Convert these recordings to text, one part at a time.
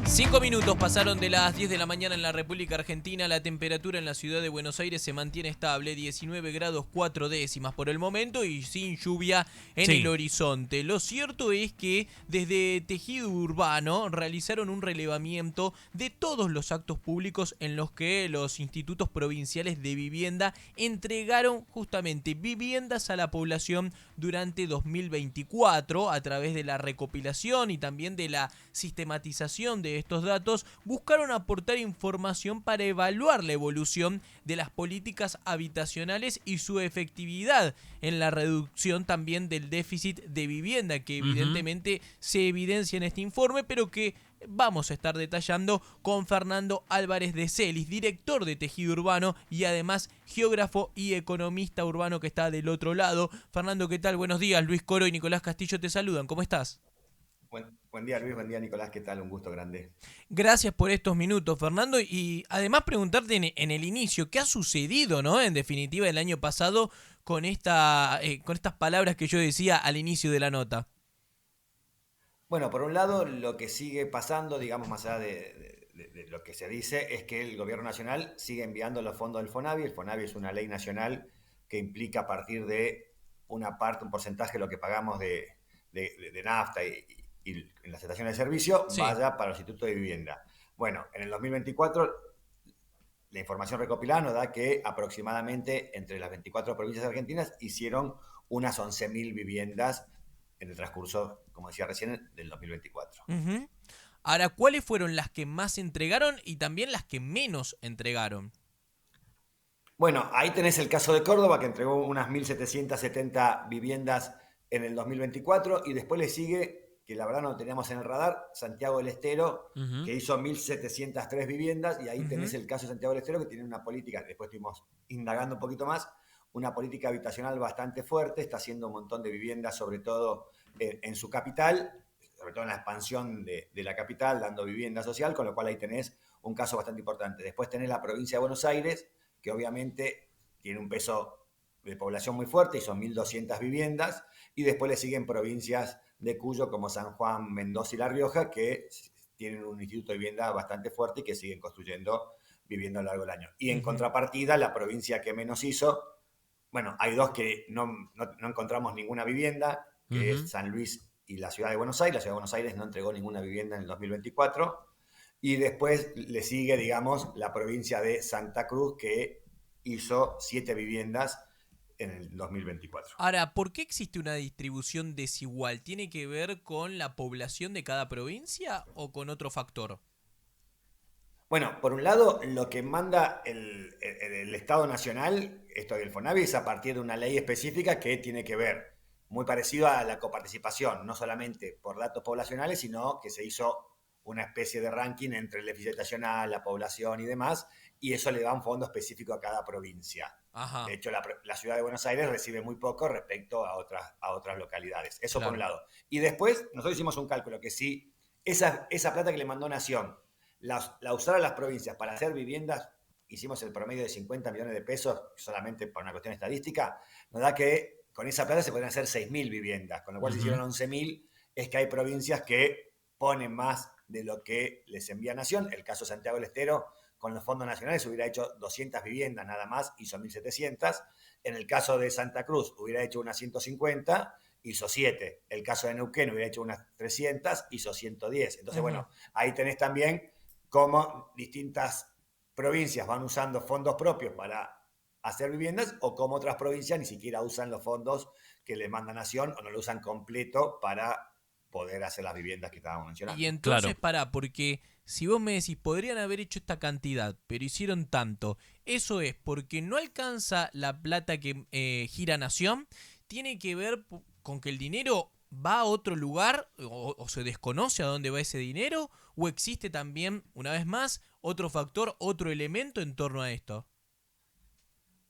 5 minutos pasaron de las 10 de la mañana en la República Argentina. La temperatura en la ciudad de Buenos Aires se mantiene estable, 19 grados 4 décimas por el momento y sin lluvia en el Sí. horizonte. Lo cierto es que desde Tejido Urbano realizaron un relevamiento de todos los actos públicos en los que los institutos provinciales de vivienda entregaron justamente viviendas a la población durante 2024 a través de la recopilación y también de la sistematización de estos datos. Buscaron aportar información para evaluar la evolución de las políticas habitacionales y su efectividad en la reducción también del déficit de vivienda que evidentemente se evidencia en este informe, pero que vamos a estar detallando con Fernando Álvarez de Celis, director de Tejido Urbano y además geógrafo y economista urbano que está del otro lado. Fernando, ¿qué tal? Buenos días. Luis Coro y Nicolás Castillo te saludan. ¿Cómo estás? Buen día, Luis, buen día, Nicolás, ¿qué tal? Un gusto grande. Gracias por estos minutos, Fernando. Y además preguntarte en el inicio, ¿qué ha sucedido, no? En definitiva, el año pasado con estas palabras que yo decía al inicio de la nota. Bueno, por un lado, lo que sigue pasando, digamos, más allá de lo que se dice, es que el gobierno nacional sigue enviando los fondos del FONAVI. El FONAVI es una ley nacional que implica a partir de una parte, un porcentaje de lo que pagamos de nafta y en las estaciones de servicio, Sí. vaya para los institutos de vivienda. Bueno, en el 2024 la información recopilada nos da que aproximadamente entre las 24 provincias argentinas hicieron unas 11.000 viviendas en el transcurso, como decía recién, del 2024. Ujú. Ahora, ¿cuáles fueron las que más entregaron y también las que menos entregaron? Bueno, ahí tenés el caso de Córdoba, que entregó unas 1.770 viviendas en el 2024, y después le sigue, que la verdad no lo teníamos en el radar, Santiago del Estero, Ujú, que hizo 1.703 viviendas, y ahí tenés ujú. el caso de Santiago del Estero, que tiene una política, después estuvimos indagando un poquito más, una política habitacional bastante fuerte, está haciendo un montón de viviendas, sobre todo en su capital, sobre todo en la expansión de la capital, dando vivienda social, con lo cual ahí tenés un caso bastante importante. Después tenés la provincia de Buenos Aires, que obviamente tiene un peso de población muy fuerte y son 1.200 viviendas, y después le siguen provincias de Cuyo como San Juan, Mendoza y La Rioja, que tienen un instituto de vivienda bastante fuerte y que siguen construyendo vivienda a lo largo del año. Y en Ujú. contrapartida, la provincia que menos hizo, bueno, hay dos que no encontramos ninguna vivienda, que Ujú. es San Luis y la ciudad de Buenos Aires. La ciudad de Buenos Aires no entregó ninguna vivienda en el 2024. Y después le sigue, digamos, la provincia de Santa Cruz, que hizo 7 viviendas en el 2024. Ahora, ¿por qué existe una distribución desigual? ¿Tiene que ver con la población de cada provincia o con otro factor? Bueno, por un lado, lo que manda el Estado Nacional, esto del FONAVI, es a partir de una ley específica que tiene que ver, muy parecido a la coparticipación, no solamente por datos poblacionales, sino que se hizo una especie de ranking entre el déficit habitacional, la población y demás, y eso le da un fondo específico a cada provincia. De Ajá, hecho, la ciudad de Buenos Aires recibe muy poco respecto a otras localidades. Eso por un claro. lado. Y después, nosotros hicimos un cálculo que si esa plata que le mandó Nación la usaron las provincias para hacer viviendas, hicimos el promedio de 50 millones de pesos, solamente por una cuestión estadística, nos da que con esa plata se podrían hacer 6.000 viviendas, con lo cual se Ujú. hicieron 11.000, es que hay provincias que ponen más de lo que les envía Nación. El caso de Santiago del Estero, con los fondos nacionales hubiera hecho 200 viviendas nada más, hizo 1.700. En el caso de Santa Cruz hubiera hecho unas 150, hizo 7. El caso de Neuquén hubiera hecho unas 300, hizo 110. Entonces, Ujú. bueno, ahí tenés también cómo distintas provincias van usando fondos propios para hacer viviendas o cómo otras provincias ni siquiera usan los fondos que le manda Nación o no lo usan completo para poder hacer las viviendas que estábamos Y mencionando. entonces, Claro. pará, porque si vos me decís, podrían haber hecho esta cantidad, pero hicieron tanto, ¿eso es porque no alcanza la plata que gira Nación? ¿Tiene que ver con que el dinero va a otro lugar o se desconoce a dónde va ese dinero? ¿O existe también, una vez más, otro factor, otro elemento en torno a esto?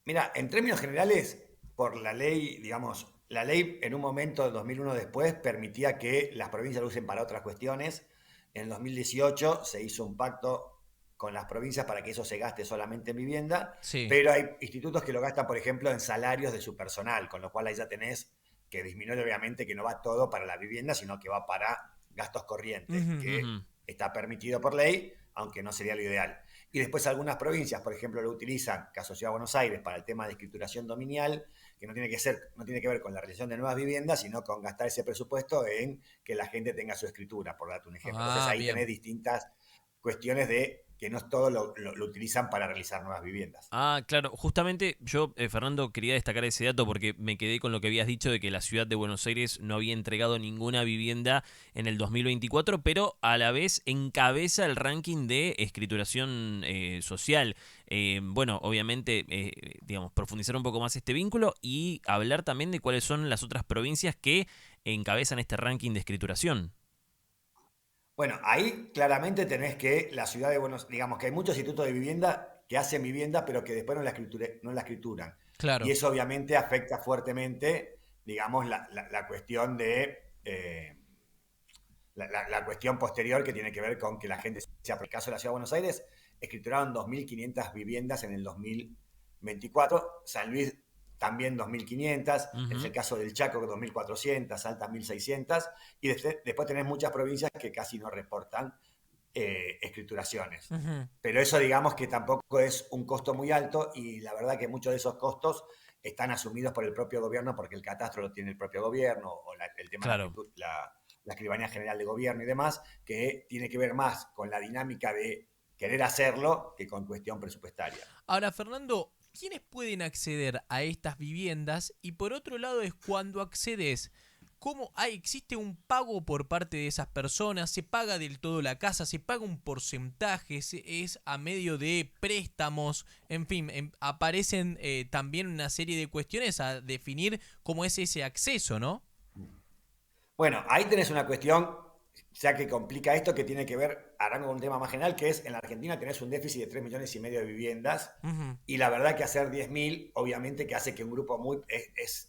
Mira, en términos generales, por la ley, digamos, la ley en un momento, de 2001 después, permitía que las provincias lo usen para otras cuestiones. En el 2018 se hizo un pacto con las provincias para que eso se gaste solamente en vivienda, Sí. pero hay institutos que lo gastan, por ejemplo, en salarios de su personal, con lo cual ahí ya tenés que disminuir, obviamente, que no va todo para la vivienda, sino que va para gastos corrientes, Ujú, que ujú. está permitido por ley, aunque no sería lo ideal. Y después algunas provincias, por ejemplo, lo utilizan, caso Ciudad de Buenos Aires, para el tema de escrituración dominial, que no tiene que ver con la realización de nuevas viviendas, sino con gastar ese presupuesto en que la gente tenga su escritura, por darte un ejemplo. Entonces Ah, ahí bien. tenés distintas cuestiones de que no todo lo utilizan para realizar nuevas viviendas. Ah, claro, justamente yo, Fernando, quería destacar ese dato porque me quedé con lo que habías dicho de que la ciudad de Buenos Aires no había entregado ninguna vivienda en el 2024, pero a la vez encabeza el ranking de escrituración social. Bueno, obviamente, digamos, profundizar un poco más este vínculo y hablar también de cuáles son las otras provincias que encabezan este ranking de escrituración. Bueno, ahí claramente tenés que la ciudad de Buenos, digamos que hay muchos institutos de vivienda que hacen vivienda, pero que después no la escrituran. Y Claro. eso obviamente afecta fuertemente, digamos, la cuestión de la cuestión posterior que tiene que ver con que la gente sea, por el caso de la ciudad de Buenos Aires, escrituraron 2.500 viviendas en el 2024, San Luis también 2.500, es Ujú. el caso del Chaco 2.400, Salta 1.600, y después tenés muchas provincias que casi no reportan escrituraciones. Ujú. Pero eso digamos que tampoco es un costo muy alto y la verdad que muchos de esos costos están asumidos por el propio gobierno porque el catastro lo tiene el propio gobierno o el tema de Claro. la Escribanía General de Gobierno y demás, que tiene que ver más con la dinámica de querer hacerlo que con cuestión presupuestaria. Ahora, Fernando, ¿quiénes pueden acceder a estas viviendas? Y por otro lado es cuando accedes, existe un pago por parte de esas personas? ¿Se paga del todo la casa? ¿Se paga un porcentaje? ¿Es a medio de préstamos? En fin, aparecen también una serie de cuestiones a definir cómo es ese acceso, ¿no? Bueno, ahí tenés una cuestión, ya que complica esto, que tiene que ver, arranco con un tema más general, que es en la Argentina tenés un déficit de 3,5 millones de viviendas, Ujú. y la verdad que hacer 10.000, obviamente que hace que un grupo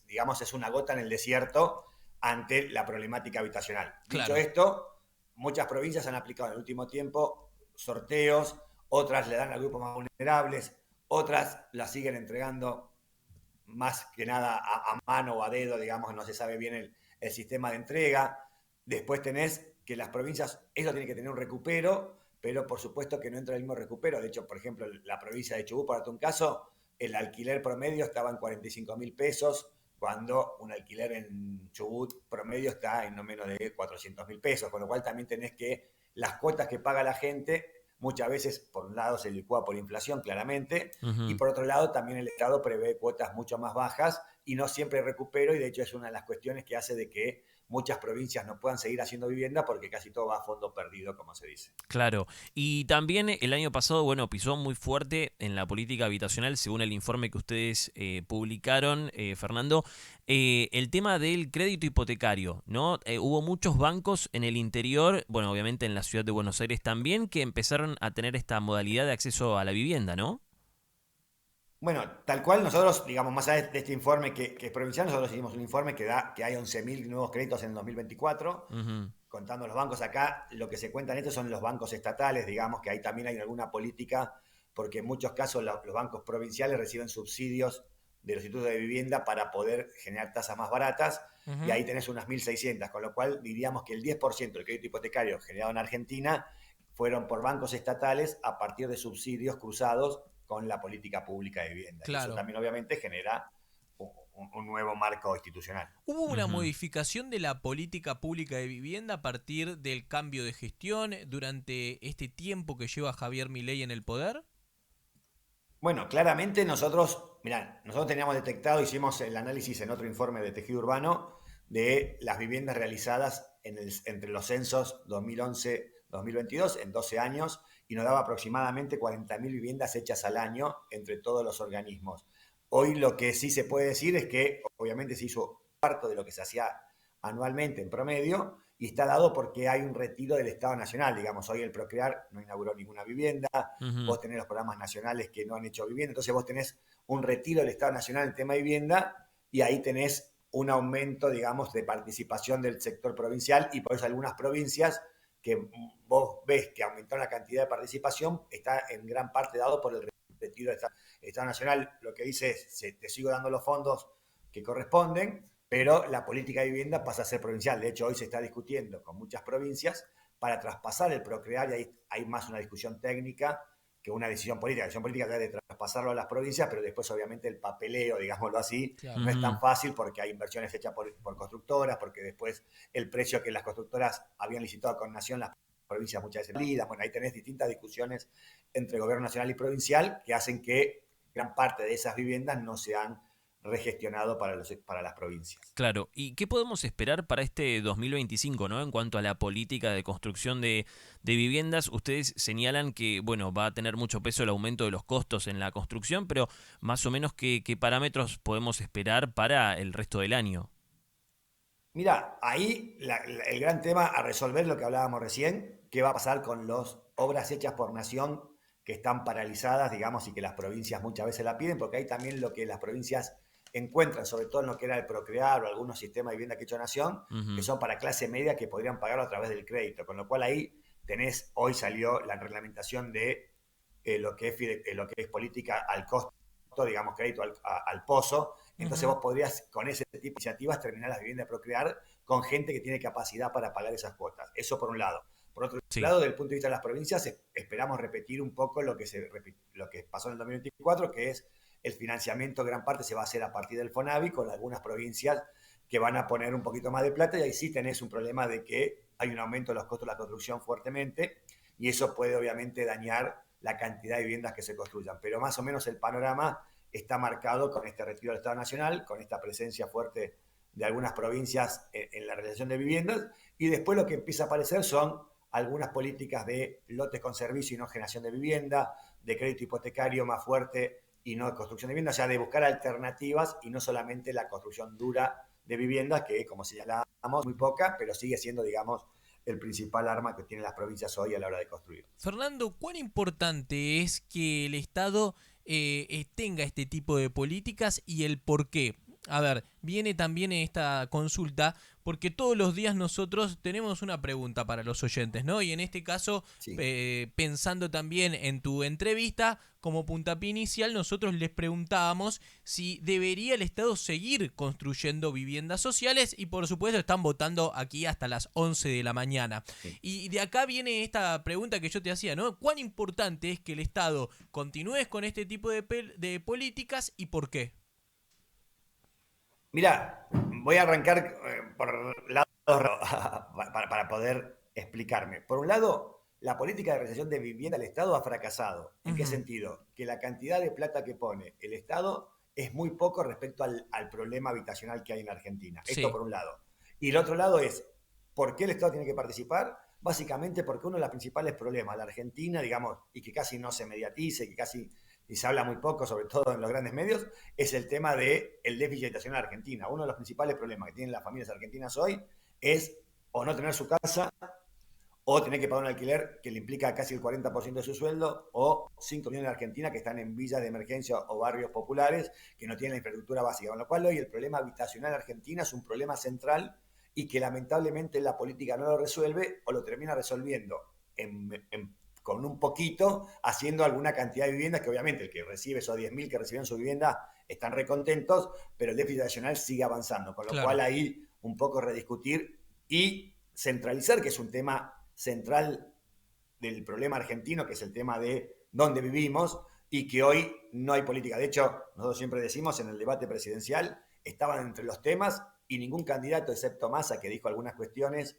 digamos, es una gota en el desierto ante la problemática habitacional. Dicho Claro. esto, muchas provincias han aplicado en el último tiempo sorteos, otras le dan a grupos más vulnerables, otras las siguen entregando más que nada a mano o a dedo, digamos, no se sabe bien el sistema de entrega. Después tenés que las provincias, eso tiene que tener un recupero, pero por supuesto que no entra el mismo recupero. De hecho, por ejemplo, la provincia de Chubut, por darte un caso, el alquiler promedio estaba en 45.000 pesos, cuando un alquiler en Chubut promedio está en no menos de 400.000 pesos, con lo cual también tenés que las cuotas que paga la gente muchas veces, por un lado, se licúa por inflación, claramente, y Ujú. por otro lado, también el Estado prevé cuotas mucho más bajas y no siempre recupero, y de hecho es una de las cuestiones que hace de que muchas provincias no puedan seguir haciendo vivienda porque casi todo va a fondo perdido, como se dice. Claro, y también el año pasado, bueno, pisó muy fuerte en la política habitacional, según el informe que ustedes publicaron, Fernando, el tema del crédito hipotecario, ¿no? Hubo muchos bancos en el interior, bueno, obviamente en la ciudad de Buenos Aires también, que empezaron a tener esta modalidad de acceso a la vivienda, ¿no? Bueno, tal cual nosotros, digamos, más allá de este informe que es provincial, nosotros hicimos un informe que da que hay 11.000 nuevos créditos en el 2024, Ujú. contando los bancos acá, lo que se cuenta en esto son los bancos estatales, digamos que ahí también hay alguna política, porque en muchos casos los bancos provinciales reciben subsidios de los institutos de vivienda para poder generar tasas más baratas, y Ujú. ahí tenés unas 1.600, con lo cual diríamos que el 10% del crédito hipotecario generado en Argentina fueron por bancos estatales a partir de subsidios cruzados con la política pública de vivienda. Y eso Claro. también obviamente genera un nuevo marco institucional. ¿Hubo una Ujú. modificación de la política pública de vivienda a partir del cambio de gestión durante este tiempo que lleva Javier Milei en el poder? Bueno, claramente nosotros, mirá, nosotros teníamos detectado, hicimos el análisis en otro informe de tejido urbano de las viviendas realizadas entre los censos 2011-2022, en 12 años, y nos daba aproximadamente 40.000 viviendas hechas al año entre todos los organismos. Hoy lo que sí se puede decir es que obviamente se hizo cuarto de lo que se hacía anualmente en promedio, y está dado porque hay un retiro del Estado Nacional. Digamos, hoy el Procrear no inauguró ninguna vivienda, Ujú. vos tenés los programas nacionales que no han hecho vivienda, entonces vos tenés un retiro del Estado Nacional en el tema de vivienda y ahí tenés un aumento, digamos, de participación del sector provincial, y por eso algunas provincias que vos ves que aumentaron la cantidad de participación está en gran parte dado por el retiro del Estado Nacional. Lo que dice es, te sigo dando los fondos que corresponden, pero la política de vivienda pasa a ser provincial. De hecho, hoy se está discutiendo con muchas provincias para traspasar el Procrear, y ahí hay más una discusión técnica que una decisión política. La decisión política es de traspasarlo a las provincias, pero después obviamente el papeleo, digámoslo así, Claro. no es tan fácil porque hay inversiones hechas por constructoras, porque después el precio que las constructoras habían licitado con Nación, las provincias muchas veces válidas. Bueno, ahí tenés distintas discusiones entre gobierno nacional y provincial que hacen que gran parte de esas viviendas no se han regestionado para las provincias. Claro, ¿y qué podemos esperar para este 2025, ¿no? En cuanto a la política de construcción de viviendas, ustedes señalan que, bueno, va a tener mucho peso el aumento de los costos en la construcción, pero más o menos qué parámetros podemos esperar para el resto del año. Mira, ahí el gran tema a resolver lo que hablábamos recién, qué va a pasar con las obras hechas por Nación que están paralizadas, digamos, y que las provincias muchas veces la piden, porque hay también lo que las provincias encuentran, sobre todo en lo que era el Procrear o algunos sistemas de vivienda que ha hecho Nación, que son para clase media que podrían pagarlo a través del crédito, con lo cual ahí hoy salió la reglamentación de lo que es política al costo, digamos, crédito al pozo. Entonces vos podrías, con ese tipo de iniciativas, terminar las viviendas de Procrear con gente que tiene capacidad para pagar esas cuotas. Eso por un lado. Por otro lado, desde el punto de vista de las provincias, esperamos repetir un poco lo que pasó en el 2024, que es el financiamiento, gran parte se va a hacer a partir del FONAVI, con algunas provincias que van a poner un poquito más de plata, y ahí sí tenés un problema de que hay un aumento de los costos de la construcción fuertemente, y eso puede obviamente dañar la cantidad de viviendas que se construyan. Pero más o menos el panorama está marcado con este retiro del Estado Nacional, con esta presencia fuerte de algunas provincias en la realización de viviendas, y después lo que empieza a aparecer son algunas políticas de lotes con servicio y no generación de vivienda, de crédito hipotecario más fuerte y no de construcción de vivienda, o sea, de buscar alternativas y no solamente la construcción dura de viviendas, que como señalábamos, muy poca, pero sigue siendo, digamos, el principal arma que tienen las provincias hoy a la hora de construir. Fernando, ¿cuán importante es que el Estado tenga este tipo de políticas y el por qué? A ver, viene también en esta consulta porque todos los días nosotros tenemos una pregunta para los oyentes, ¿no? Y en este caso, Sí. pensando también en tu entrevista, como puntapié inicial, nosotros les preguntábamos si debería el Estado seguir construyendo viviendas sociales y por supuesto están votando aquí hasta las 11 de la mañana. Sí. Y de acá viene esta pregunta que yo te hacía, ¿no? ¿Cuán importante es que el Estado continúe con este tipo de políticas y por qué? Mira, voy a arrancar por lados para poder explicarme. Por un lado, la política de realización de vivienda del Estado ha fracasado. ¿En qué sentido? Que la cantidad de plata que pone el Estado es muy poco respecto al problema habitacional que hay en Argentina. Sí. Esto por un lado. Y el otro lado es, ¿por qué el Estado tiene que participar? Básicamente porque uno de los principales problemas de la Argentina, digamos, y que casi no se mediatice, que casi y se habla muy poco, sobre todo en los grandes medios, es el tema del déficit habitacional en Argentina. Uno de los principales problemas que tienen las familias argentinas hoy es o no tener su casa, o tener que pagar un alquiler que le implica casi el 40% de su sueldo, o 5 millones de Argentinas que están en villas de emergencia o barrios populares que no tienen la infraestructura básica. Con lo cual hoy el problema habitacional en Argentina es un problema central y que lamentablemente la política no lo resuelve o lo termina resolviendo con un poquito, haciendo alguna cantidad de viviendas que obviamente el que recibe esos 10.000 que recibieron su vivienda están recontentos, pero el déficit nacional sigue avanzando, con lo cual ahí un poco rediscutir y centralizar, que es un tema central del problema argentino, que es el tema de dónde vivimos y que hoy no hay política. De hecho, nosotros siempre decimos en el debate presidencial, estaban entre los temas y ningún candidato, excepto Massa, que dijo algunas cuestiones,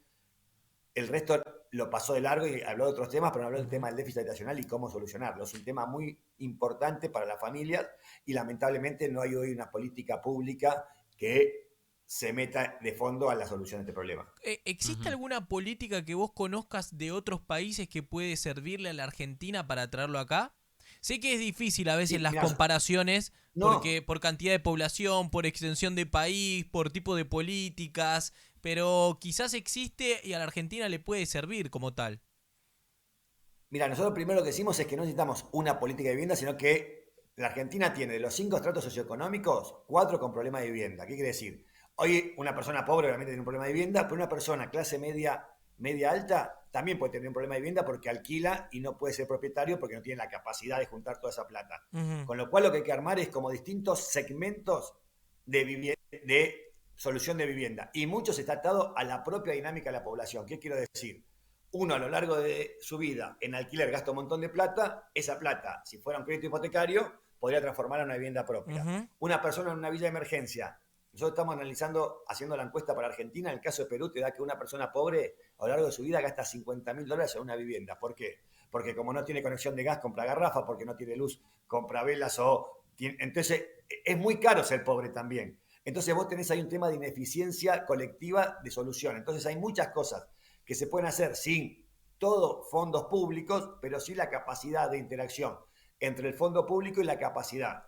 el resto lo pasó de largo y habló de otros temas, pero no habló del tema del déficit habitacional y cómo solucionarlo. Es un tema muy importante para las familias y lamentablemente no hay hoy una política pública que se meta de fondo a la solución de este problema. ¿Existe alguna política que vos conozcas de otros países que puede servirle a la Argentina para traerlo acá? Sé que es difícil a veces las comparaciones, porque por cantidad de población, por extensión de país, por tipo de políticas, pero quizás existe y a la Argentina le puede servir como tal. Mira, nosotros primero lo que decimos es que no necesitamos una política de vivienda, sino que la Argentina tiene de los 5 estratos socioeconómicos, 4 con problemas de vivienda. ¿Qué quiere decir? Hoy una persona pobre obviamente tiene un problema de vivienda, pero una persona clase media alta también puede tener un problema de vivienda porque alquila y no puede ser propietario porque no tiene la capacidad de juntar toda esa plata. Con lo cual lo que hay que armar es como distintos segmentos de solución de vivienda. Y mucho está atado a la propia dinámica de la población. ¿Qué quiero decir? uno a lo largo de su vida en alquiler gasta un montón de plata, esa plata, si fuera un crédito hipotecario, podría transformarla en una vivienda propia. Una persona en una villa de emergencia, nosotros estamos analizando, haciendo la encuesta para Argentina, en el caso de Perú te da que una persona pobre a lo largo de su vida gasta $50.000 en una vivienda. ¿Por qué? Porque como no tiene conexión de gas, compra garrafa, porque no tiene luz, compra velas entonces es muy caro ser pobre también. Entonces vos tenés ahí un tema de ineficiencia colectiva de solución. Entonces hay muchas cosas que se pueden hacer sin todos fondos públicos, pero sí la capacidad de interacción entre el fondo público y la capacidad.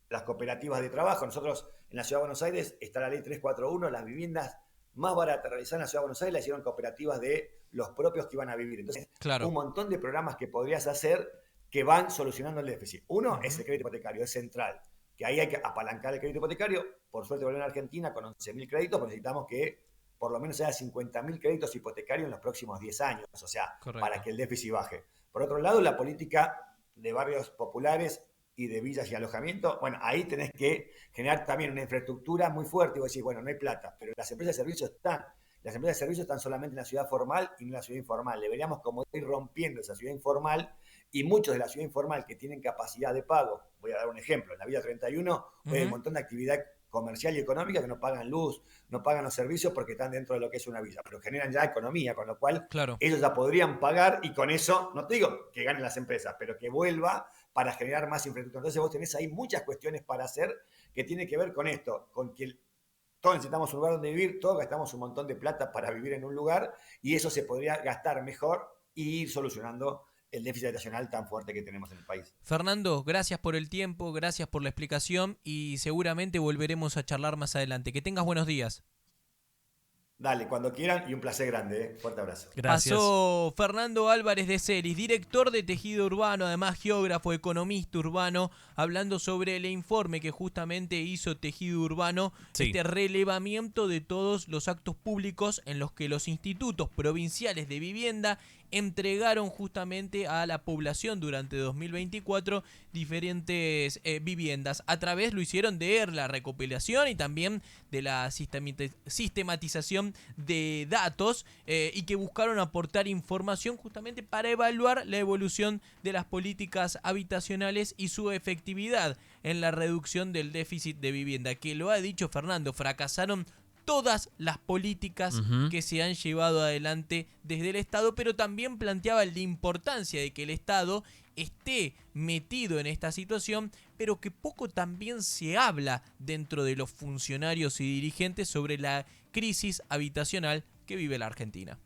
Las cooperativas de trabajo, nosotros en la Ciudad de Buenos Aires está la ley 341, las viviendas más baratas realizadas en la Ciudad de Buenos Aires las hicieron cooperativas de los propios que iban a vivir. Entonces, un montón de programas que podrías hacer que van solucionando el déficit. Uno es el crédito hipotecario, es central, que ahí hay que apalancar el crédito hipotecario. Por suerte, volver a Argentina con 11.000 créditos, pero necesitamos que por lo menos haya 50.000 créditos hipotecarios en los próximos 10 años, o sea, para que el déficit baje. Por otro lado, la política de barrios populares y de villas y alojamiento, bueno, ahí tenés que generar también una infraestructura muy fuerte y vos decís, bueno, no hay plata, pero las empresas de servicios están solamente en la ciudad formal y no en la ciudad informal. Deberíamos como ir rompiendo esa ciudad informal y muchos de la ciudad informal que tienen capacidad de pago, voy a dar un ejemplo, en la Villa 31 hay un montón de actividad comercial y económica que no pagan luz, no pagan los servicios porque están dentro de lo que es una villa, pero generan ya economía, con lo cual ellos ya podrían pagar y con eso, no te digo que ganen las empresas, pero que vuelva para generar más infraestructura. Entonces vos tenés ahí muchas cuestiones para hacer que tiene que ver con esto, con que todos necesitamos un lugar donde vivir, todos gastamos un montón de plata para vivir en un lugar y eso se podría gastar mejor y ir solucionando el déficit habitacional tan fuerte que tenemos en el país. Fernando, gracias por el tiempo, gracias por la explicación y seguramente volveremos a charlar más adelante. Que tengas buenos días. Dale, cuando quieran y un placer grande. Fuerte abrazo. Gracias. Pasó Fernando Álvarez de Celis, director de Tejido Urbano, además geógrafo, economista urbano, hablando sobre el informe que justamente hizo Tejido Urbano, este relevamiento de todos los actos públicos en los que los institutos provinciales de vivienda entregaron justamente a la población durante 2024 diferentes viviendas. A través lo hicieron de la recopilación y también de la sistematización de datos y que buscaron aportar información justamente para evaluar la evolución de las políticas habitacionales y su efectividad en la reducción del déficit de vivienda. Que lo ha dicho Fernando, fracasaron todas las políticas que se han llevado adelante desde el Estado, pero también planteaba la importancia de que el Estado esté metido en esta situación, pero que poco también se habla dentro de los funcionarios y dirigentes sobre la crisis habitacional que vive la Argentina.